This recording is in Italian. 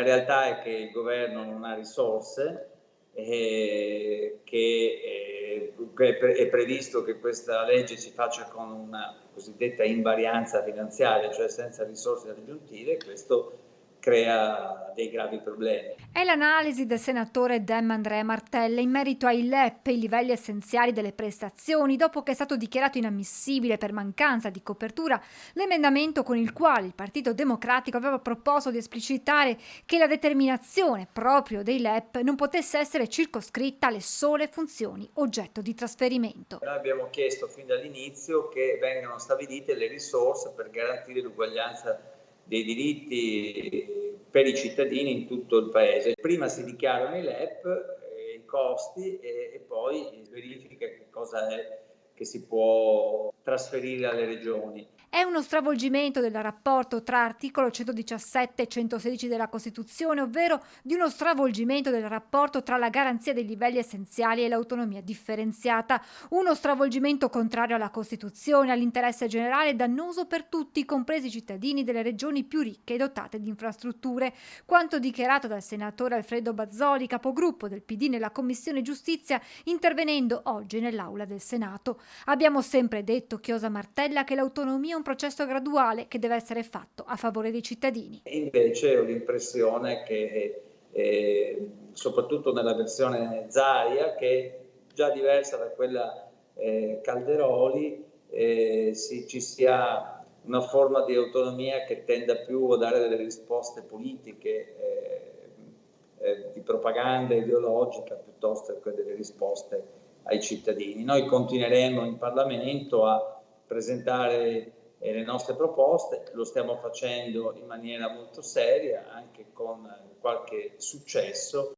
La realtà è che il governo non ha risorse, è previsto che questa legge si faccia con una cosiddetta invarianza finanziaria, cioè senza risorse aggiuntive. Questo crea dei gravi problemi. È l'analisi del senatore Dem Andrea Martella in merito ai LEP, i livelli essenziali delle prestazioni, dopo che è stato dichiarato inammissibile per mancanza di copertura l'emendamento con il quale il Partito Democratico aveva proposto di esplicitare che la determinazione proprio dei LEP non potesse essere circoscritta alle sole funzioni oggetto di trasferimento. Noi abbiamo chiesto fin dall'inizio che vengano stabilite le risorse per garantire l'uguaglianza dei diritti per i cittadini in tutto il Paese. Prima si dichiarano i LEP, i costi e poi si verifica che cosa è che si può trasferire alle regioni. È uno stravolgimento del rapporto tra articolo 117 e 116 della Costituzione, ovvero di uno stravolgimento del rapporto tra la garanzia dei livelli essenziali e l'autonomia differenziata, uno stravolgimento contrario alla Costituzione, all'interesse generale e dannoso per tutti, compresi i cittadini delle regioni più ricche e dotate di infrastrutture. Quanto dichiarato dal senatore Alfredo Bazzoli, capogruppo del PD nella Commissione Giustizia, intervenendo oggi nell'Aula del Senato. Abbiamo sempre detto, chiosa Martella, che l'autonomia è un processo graduale che deve essere fatto a favore dei cittadini. Invece ho l'impressione che, soprattutto nella versione Zaia, che è già diversa da quella Calderoli, ci sia una forma di autonomia che tenda più a dare delle risposte politiche, di propaganda ideologica, piuttosto che delle risposte ai cittadini. Noi continueremo in Parlamento a presentare le nostre proposte, lo stiamo facendo in maniera molto seria, anche con qualche successo.